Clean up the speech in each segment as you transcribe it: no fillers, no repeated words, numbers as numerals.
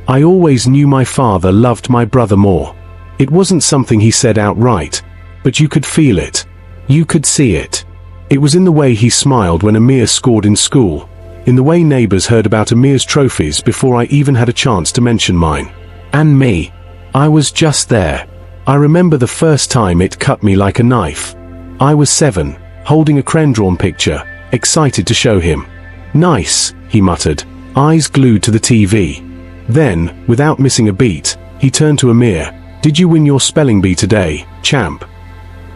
I always knew my father loved my brother more. It wasn't something he said outright, but you could feel it. You could see it. It was in the way he smiled when Amir scored in school, in the way neighbors heard about Amir's trophies before I even had a chance to mention mine. And me. I was just there. I remember the first time it cut me like a knife. I was 7, holding a crayon-drawn picture, excited to show him. "Nice," he muttered, eyes glued to the TV. Then, without missing a beat, he turned to Amir. "Did you win your spelling bee today, champ?"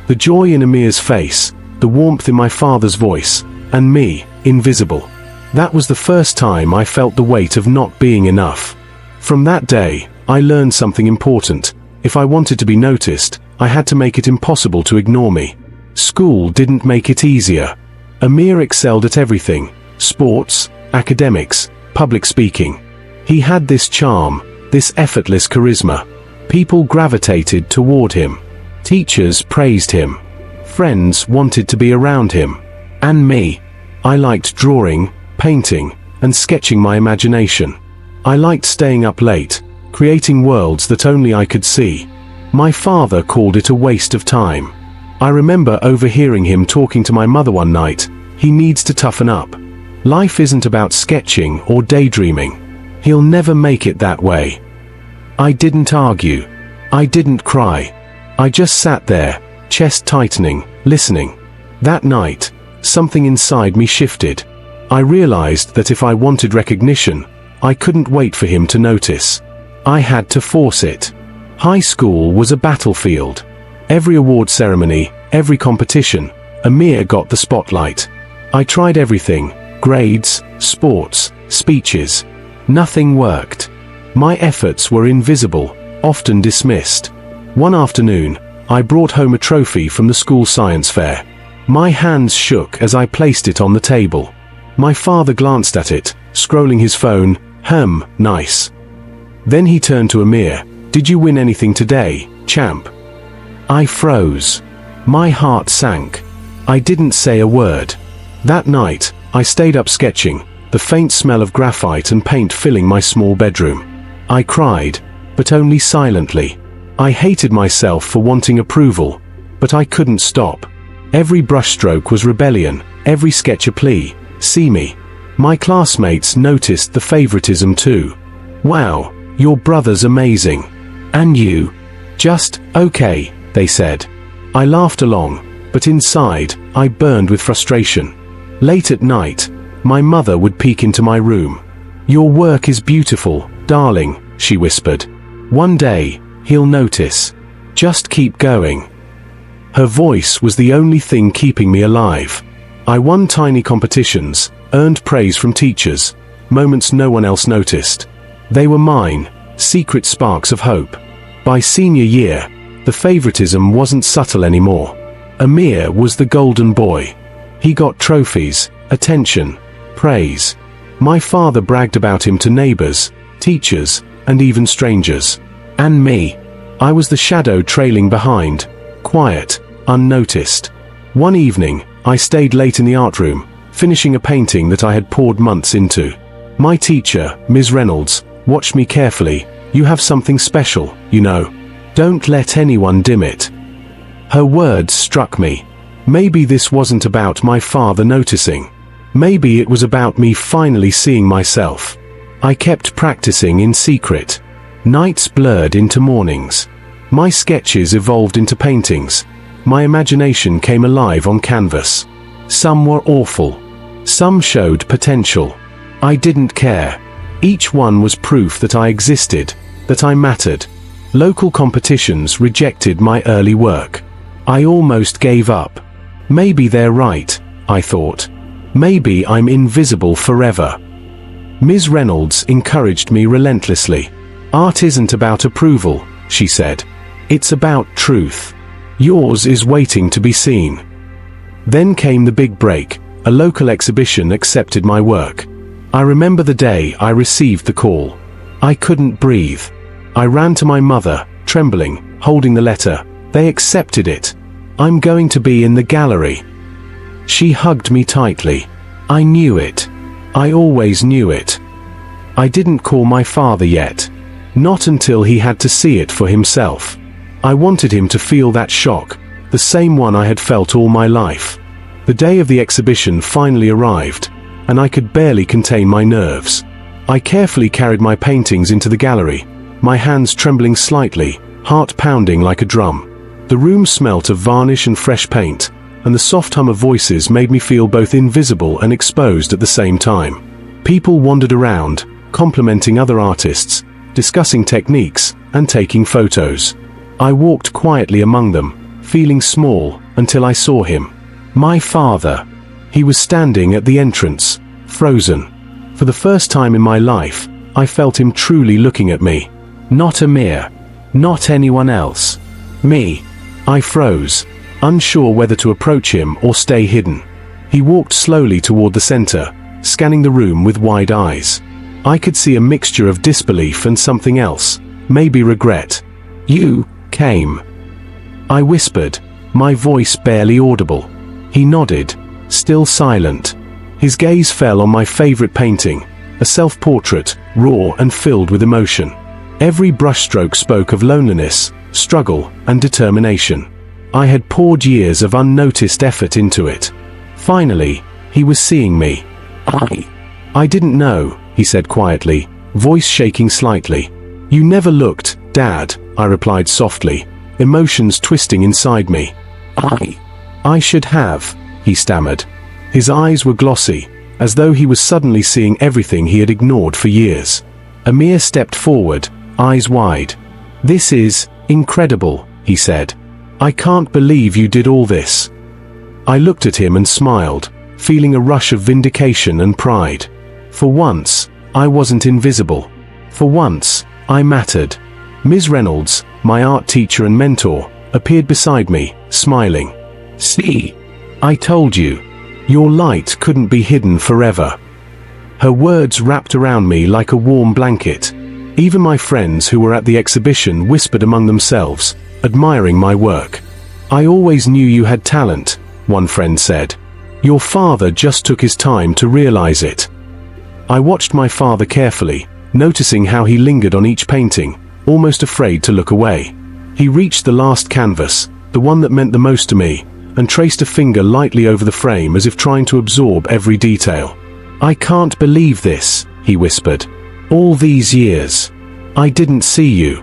The joy in Amir's face, the warmth in my father's voice, and me, invisible. That was the first time I felt the weight of not being enough. From that day, I learned something important. If I wanted to be noticed, I had to make it impossible to ignore me. School didn't make it easier. Amir excelled at everything: sports, academics, public speaking. He had this charm, this effortless charisma. People gravitated toward him. Teachers praised him. Friends wanted to be around him. And me. I liked drawing, painting, and sketching my imagination. I liked staying up late, creating worlds that only I could see. My father called it a waste of time. I remember overhearing him talking to my mother one night. "He needs to toughen up. Life isn't about sketching or daydreaming. He'll never make it that way." I didn't argue. I didn't cry. I just sat there, chest tightening, listening. That night, something inside me shifted. I realized that if I wanted recognition, I couldn't wait for him to notice. I had to force it. High school was a battlefield. Every award ceremony, every competition, Amir got the spotlight. I tried everything: grades, sports, speeches. Nothing worked. My efforts were invisible, often dismissed. One afternoon, I brought home a trophy from the school science fair. My hands shook as I placed it on the table. My father glanced at it, scrolling his phone. Nice." Then he turned to Amir. "Did you win anything today, champ?" I froze. My heart sank. I didn't say a word. That night, I stayed up sketching, the faint smell of graphite and paint filling my small bedroom. I cried, but only silently. I hated myself for wanting approval, but I couldn't stop. Every brushstroke was rebellion, every sketch a plea. "See me." My classmates noticed the favoritism too. "Wow, your brother's amazing. And you?" "Just okay," they said. I laughed along, but inside, I burned with frustration. Late at night, my mother would peek into my room. "Your work is beautiful, darling," she whispered. "One day, he'll notice. Just keep going." Her voice was the only thing keeping me alive. I won tiny competitions, earned praise from teachers, moments no one else noticed. They were mine, secret sparks of hope. By senior year, the favoritism wasn't subtle anymore. Amir was the golden boy. He got trophies, attention, praise. My father bragged about him to neighbors, teachers, and even strangers. And me. I was the shadow trailing behind, quiet, unnoticed. One evening, I stayed late in the art room, finishing a painting that I had poured months into. My teacher, Ms. Reynolds, watched me carefully. "You have something special, you know. Don't let anyone dim it." Her words struck me. Maybe this wasn't about my father noticing. Maybe it was about me finally seeing myself. I kept practicing in secret. Nights blurred into mornings. My sketches evolved into paintings. My imagination came alive on canvas. Some were awful. Some showed potential. I didn't care. Each one was proof that I existed, that I mattered. Local competitions rejected my early work. I almost gave up. Maybe they're right, I thought. Maybe I'm invisible forever. Ms. Reynolds encouraged me relentlessly. "Art isn't about approval," she said. "It's about truth. Yours is waiting to be seen." Then came the big break. A local exhibition accepted my work. I remember the day I received the call. I couldn't breathe. I ran to my mother, trembling, holding the letter. "They accepted it. I'm going to be in the gallery." She hugged me tightly. I knew it. I always knew it. I didn't call my father yet. Not until he had to see it for himself. I wanted him to feel that shock, the same one I had felt all my life. The day of the exhibition finally arrived, and I could barely contain my nerves. I carefully carried my paintings into the gallery, my hands trembling slightly, heart pounding like a drum. The room smelt of varnish and fresh paint, and the soft hum of voices made me feel both invisible and exposed at the same time. People wandered around, complimenting other artists, discussing techniques, and taking photos. I walked quietly among them, feeling small, until I saw him. My father. He was standing at the entrance, frozen. For the first time in my life, I felt him truly looking at me. Not Amir. Not anyone else. Me. I froze, unsure whether to approach him or stay hidden. He walked slowly toward the center, scanning the room with wide eyes. I could see a mixture of disbelief and something else, maybe regret. "You came," I whispered, my voice barely audible. He nodded, still silent. His gaze fell on my favorite painting, a self-portrait, raw and filled with emotion. Every brushstroke spoke of loneliness, struggle, and determination. I had poured years of unnoticed effort into it. Finally, he was seeing me. I didn't know, he said quietly, voice shaking slightly. "You never looked, Dad," I replied softly, emotions twisting inside me. I should have," he stammered. His eyes were glossy, as though he was suddenly seeing everything he had ignored for years. Amir stepped forward, eyes wide. "This is incredible," he said. "I can't believe you did all this." I looked at him and smiled, feeling a rush of vindication and pride. For once, I wasn't invisible. For once, I mattered. Ms. Reynolds, my art teacher and mentor, appeared beside me, smiling. "See, I told you. Your light couldn't be hidden forever." Her words wrapped around me like a warm blanket. Even my friends who were at the exhibition whispered among themselves, admiring my work. "I always knew you had talent," one friend said. "Your father just took his time to realize it." I watched my father carefully, noticing how he lingered on each painting, almost afraid to look away. He reached the last canvas, the one that meant the most to me, and traced a finger lightly over the frame as if trying to absorb every detail. "I can't believe this," he whispered. "All these years. I didn't see you."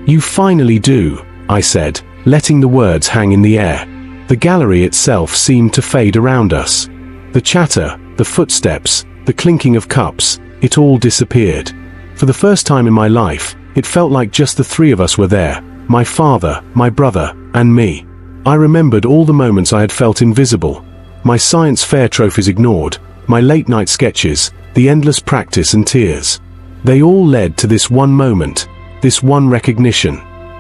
"You finally do," I said, letting the words hang in the air. The gallery itself seemed to fade around us. The chatter, the footsteps, the clinking of cups, it all disappeared. For the first time in my life, it felt like just the three of us were there, my father, my brother, and me. I remembered all the moments I had felt invisible, my science fair trophies ignored, my late-night sketches, the endless practice and tears. They all led to this one moment, this one recognition.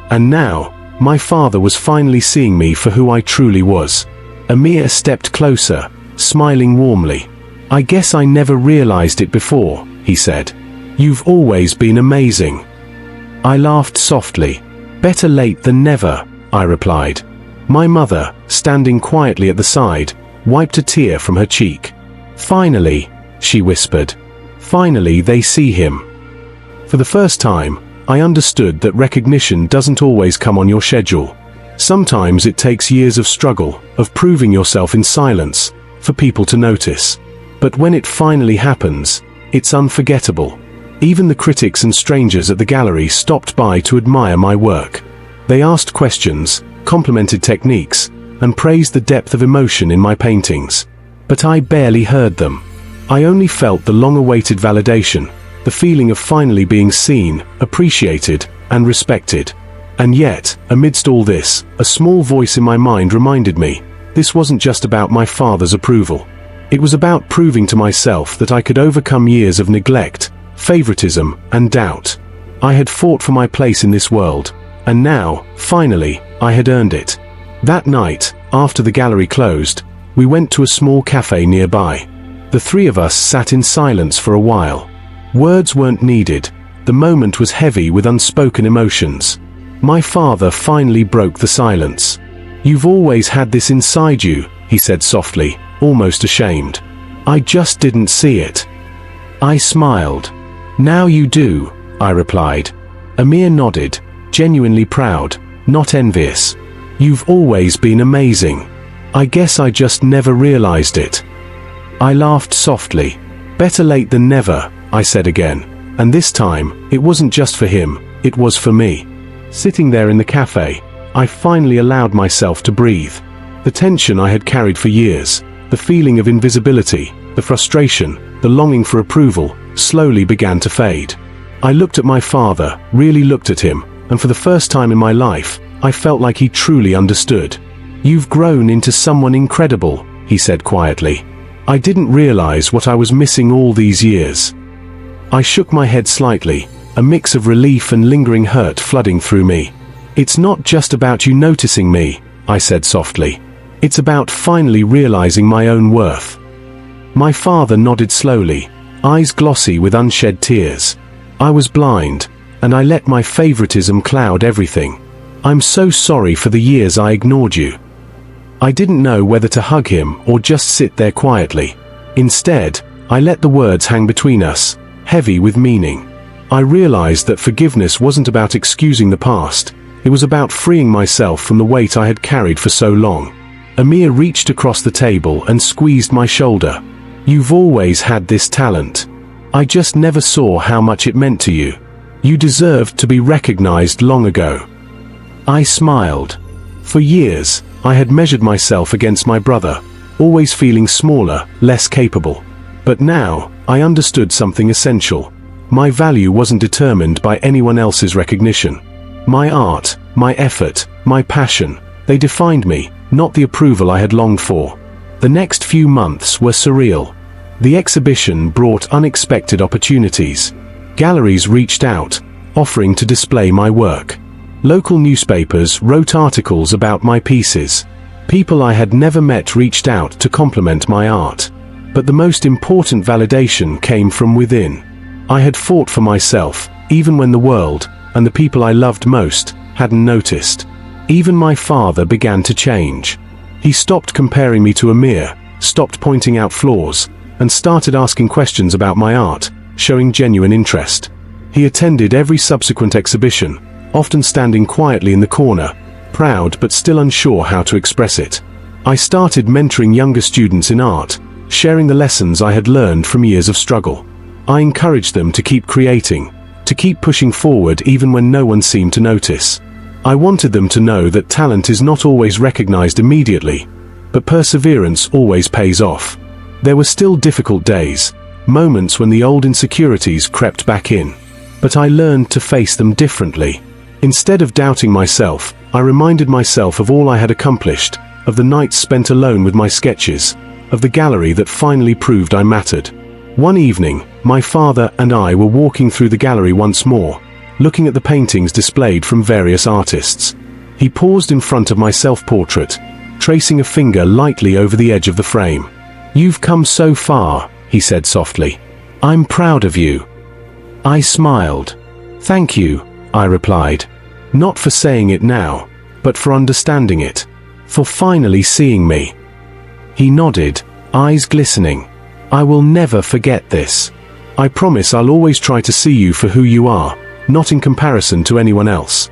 And now, my father was finally seeing me for who I truly was. Amir stepped closer, smiling warmly. "I guess I never realized it before," he said. "You've always been amazing." I laughed softly. "Better late than never," I replied. My mother, standing quietly at the side, wiped a tear from her cheek. "Finally," she whispered. "Finally they see him." For the first time, I understood that recognition doesn't always come on your schedule. Sometimes it takes years of struggle, of proving yourself in silence, for people to notice. But when it finally happens, it's unforgettable. Even the critics and strangers at the gallery stopped by to admire my work. They asked questions, complimented techniques, and praised the depth of emotion in my paintings. But I barely heard them. I only felt the long-awaited validation, the feeling of finally being seen, appreciated, and respected. And yet, amidst all this, a small voice in my mind reminded me, this wasn't just about my father's approval. It was about proving to myself that I could overcome years of neglect, favoritism, and doubt. I had fought for my place in this world, and now, finally, I had earned it. That night, after the gallery closed, we went to a small cafe nearby. The three of us sat in silence for a while. Words weren't needed. The moment was heavy with unspoken emotions. My father finally broke the silence. "You've always had this inside you," he said softly, almost ashamed. "I just didn't see it." I smiled. "Now you do," I replied, Amir nodded, genuinely proud, not envious. You've always been amazing. I guess I just never realized it. I laughed softly. Better late than never, I said again. And this time, it wasn't just for him, it was for me. Sitting there in the cafe, I finally allowed myself to breathe. The tension I had carried for years, the feeling of invisibility, the frustration, the longing for approval, slowly began to fade. I looked at my father, really looked at him, and for the first time in my life, I felt like he truly understood. You've grown into someone incredible, he said quietly. I didn't realize what I was missing all these years. I shook my head slightly, a mix of relief and lingering hurt flooding through me. It's not just about you noticing me, I said softly. It's about finally realizing my own worth. My father nodded slowly, eyes glossy with unshed tears. I was blind, and I let my favoritism cloud everything. I'm so sorry for the years I ignored you. I didn't know whether to hug him or just sit there quietly. Instead, I let the words hang between us, heavy with meaning. I realized that forgiveness wasn't about excusing the past, it was about freeing myself from the weight I had carried for so long. Amir reached across the table and squeezed my shoulder. You've always had this talent. I just never saw how much it meant to you. You deserved to be recognized long ago. I smiled. For years, I had measured myself against my brother, always feeling smaller, less capable. But now, I understood something essential. My value wasn't determined by anyone else's recognition. My art, my effort, my passion, they defined me, not the approval I had longed for. The next few months were surreal. The exhibition brought unexpected opportunities. Galleries reached out, offering to display my work. Local newspapers wrote articles about my pieces. People I had never met reached out to compliment my art. But the most important validation came from within. I had fought for myself, even when the world, and the people I loved most, hadn't noticed. Even my father began to change. He stopped comparing me to Amir, stopped pointing out flaws, and started asking questions about my art, showing genuine interest. He attended every subsequent exhibition, often standing quietly in the corner, proud but still unsure how to express it. I started mentoring younger students in art, sharing the lessons I had learned from years of struggle. I encouraged them to keep creating, to keep pushing forward even when no one seemed to notice. I wanted them to know that talent is not always recognized immediately, but perseverance always pays off. There were still difficult days, moments when the old insecurities crept back in. But I learned to face them differently. Instead of doubting myself, I reminded myself of all I had accomplished, of the nights spent alone with my sketches, of the gallery that finally proved I mattered. One evening, my father and I were walking through the gallery once more, looking at the paintings displayed from various artists. He paused in front of my self-portrait, tracing a finger lightly over the edge of the frame. "You've come so far," he said softly. "I'm proud of you." I smiled. "Thank you," I replied. Not for saying it now, but for understanding it. For finally seeing me. He nodded, eyes glistening. "I will never forget this. I promise I'll always try to see you for who you are, not in comparison to anyone else."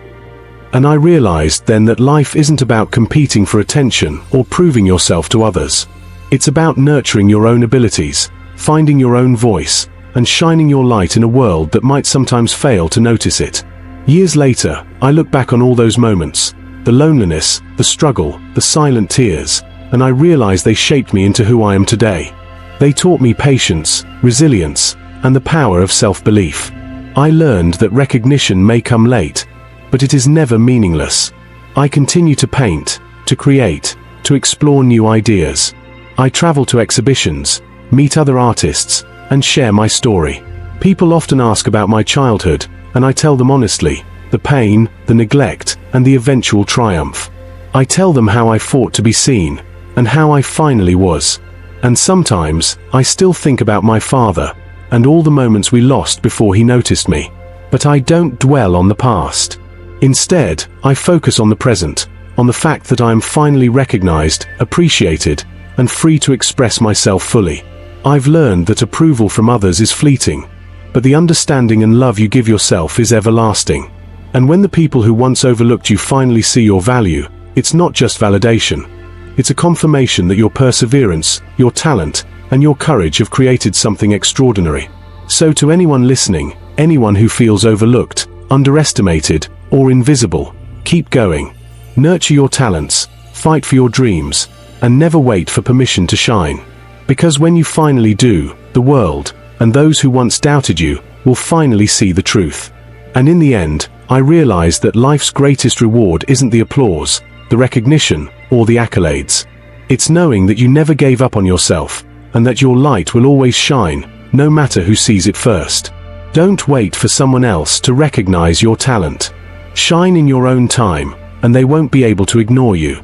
And I realized then that life isn't about competing for attention or proving yourself to others. It's about nurturing your own abilities, finding your own voice, and shining your light in a world that might sometimes fail to notice it. Years later, I look back on all those moments, the loneliness, the struggle, the silent tears, and I realize they shaped me into who I am today. They taught me patience, resilience, and the power of self-belief. I learned that recognition may come late, but it is never meaningless. I continue to paint, to create, to explore new ideas. I travel to exhibitions, meet other artists, and share my story. People often ask about my childhood, and I tell them honestly, the pain, the neglect, and the eventual triumph. I tell them how I fought to be seen, and how I finally was. And sometimes, I still think about my father, and all the moments we lost before he noticed me. But I don't dwell on the past. Instead, I focus on the present, on the fact that I am finally recognized, appreciated, and free to express myself fully. I've learned that approval from others is fleeting, but the understanding and love you give yourself is everlasting. And when the people who once overlooked you finally see your value, it's not just validation. It's a confirmation that your perseverance, your talent, and your courage have created something extraordinary. So to anyone listening, anyone who feels overlooked, underestimated, or invisible, keep going. Nurture your talents, fight for your dreams, and never wait for permission to shine. Because when you finally do, the world, and those who once doubted you, will finally see the truth. And in the end, I realized that life's greatest reward isn't the applause, the recognition, or the accolades. It's knowing that you never gave up on yourself, and that your light will always shine, no matter who sees it first. Don't wait for someone else to recognize your talent. Shine in your own time, and they won't be able to ignore you.